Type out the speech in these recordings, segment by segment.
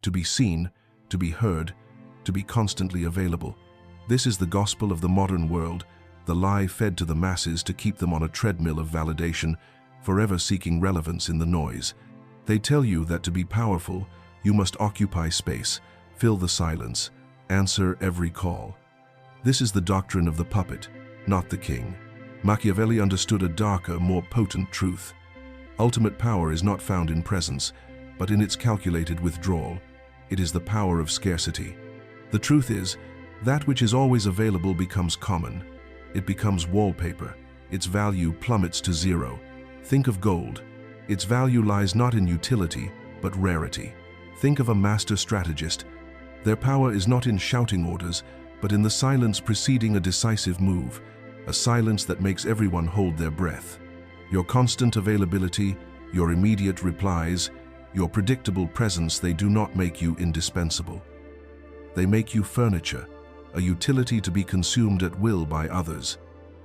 to be seen, to be heard, to be constantly available. This is the gospel of the modern world, the lie fed to the masses to keep them on a treadmill of validation, forever seeking relevance in the noise. They tell you that to be powerful, you must occupy space, fill the silence, answer every call. This is the doctrine of the puppet, not the king. Machiavelli understood a darker, more potent truth. Ultimate power is not found in presence, but in its calculated withdrawal. It is the power of scarcity. The truth is, that which is always available becomes common. It becomes wallpaper. Its value plummets to zero. Think of gold. Its value lies not in utility, but rarity. Think of a master strategist. Their power is not in shouting orders, but in the silence preceding a decisive move, a silence that makes everyone hold their breath. Your constant availability, your immediate replies, your predictable presence, they do not make you indispensable. They make you furniture, a utility to be consumed at will by others.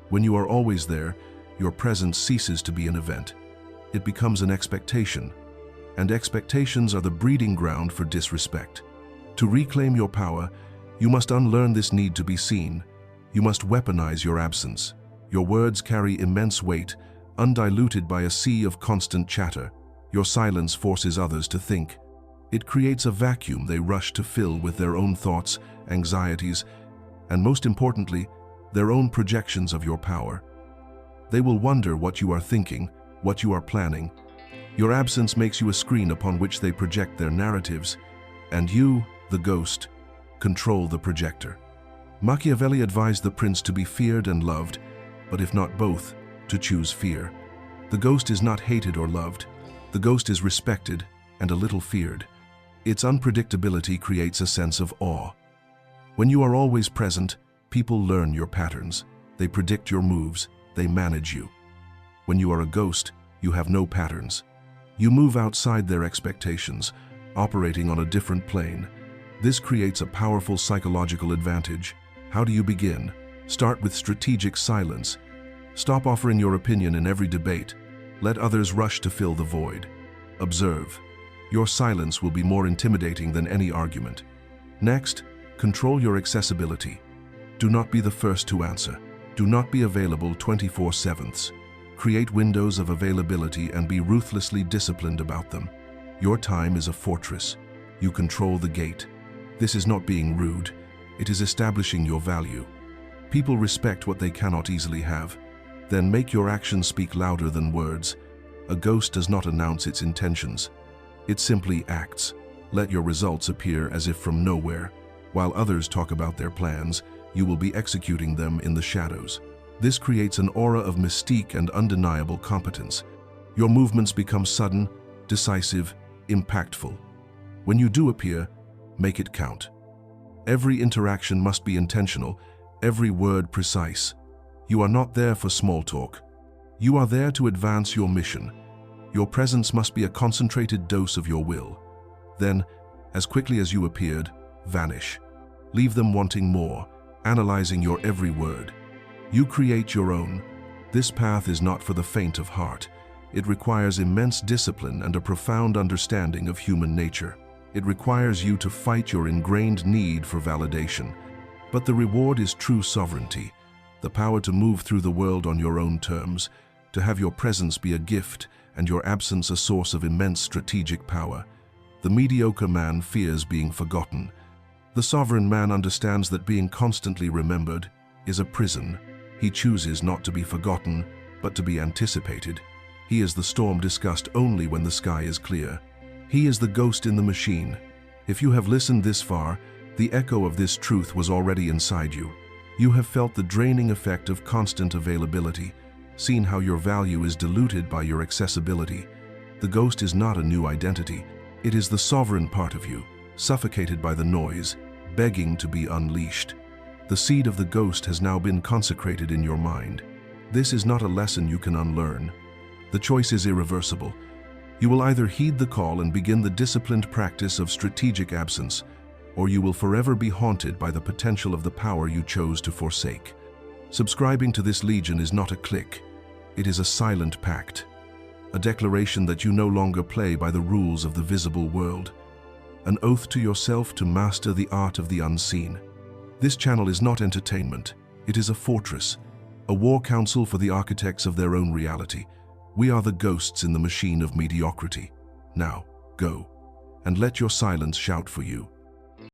When you are always there, your presence ceases to be an event. It becomes an expectation, and expectations are the breeding ground for disrespect. To reclaim your power, you must unlearn this need to be seen. You must weaponize your absence. Your words carry immense weight, undiluted by a sea of constant chatter. Your silence forces others to think. It creates a vacuum they rush to fill with their own thoughts, anxieties, and most importantly, their own projections of your power. They will wonder what you are thinking, what you are planning. Your absence makes you a screen upon which they project their narratives, and you, the ghost, control the projector. Machiavelli advised the prince to be feared and loved, but if not both, to choose fear. The ghost is not hated or loved. The ghost is respected and a little feared. Its unpredictability creates a sense of awe. When you are always present, people learn your patterns. They predict your moves. They manage you. When you are a ghost, you have no patterns. You move outside their expectations, operating on a different plane. This creates a powerful psychological advantage. How do you begin? Start with strategic silence. Stop offering your opinion in every debate. Let others rush to fill the void. Observe. Your silence will be more intimidating than any argument. Next, control your accessibility. Do not be the first to answer. Do not be available 24/7. Create windows of availability and be ruthlessly disciplined about them. Your time is a fortress. You control the gate. This is not being rude. It is establishing your value. People respect what they cannot easily have. Then make your actions speak louder than words. A ghost does not announce its intentions. It simply acts. Let your results appear as if from nowhere. While others talk about their plans, you will be executing them in the shadows. This creates an aura of mystique and undeniable competence. Your movements become sudden, decisive, impactful. When you do appear, make it count. Every interaction must be intentional, every word precise. You are not there for small talk. You are there to advance your mission. Your presence must be a concentrated dose of your will. Then, as quickly as you appeared, vanish. Leave them wanting more, analyzing your every word. You create your own. This path is not for the faint of heart. It requires immense discipline and a profound understanding of human nature. It requires you to fight your ingrained need for validation. But the reward is true sovereignty, the power to move through the world on your own terms, to have your presence be a gift and your absence a source of immense strategic power. The mediocre man fears being forgotten. The sovereign man understands that being constantly remembered is a prison. He chooses not to be forgotten, but to be anticipated. He is the storm discussed only when the sky is clear. He is the ghost in the machine. If you have listened this far, the echo of this truth was already inside you. You have felt the draining effect of constant availability, seen how your value is diluted by your accessibility. The ghost is not a new identity. It is the sovereign part of you, suffocated by the noise, begging to be unleashed. The seed of the ghost has now been consecrated in your mind. This is not a lesson you can unlearn. The choice is irreversible. You will either heed the call and begin the disciplined practice of strategic absence, or you will forever be haunted by the potential of the power you chose to forsake. Subscribing to this legion is not a click. It is a silent pact, a declaration that you no longer play by the rules of the visible world. an oath to yourself to master the art of the unseen. This channel is not entertainment. It is a fortress, a war council for the architects of their own reality. We are the ghosts in the machine of mediocrity. Now, go, and let your silence shout for you.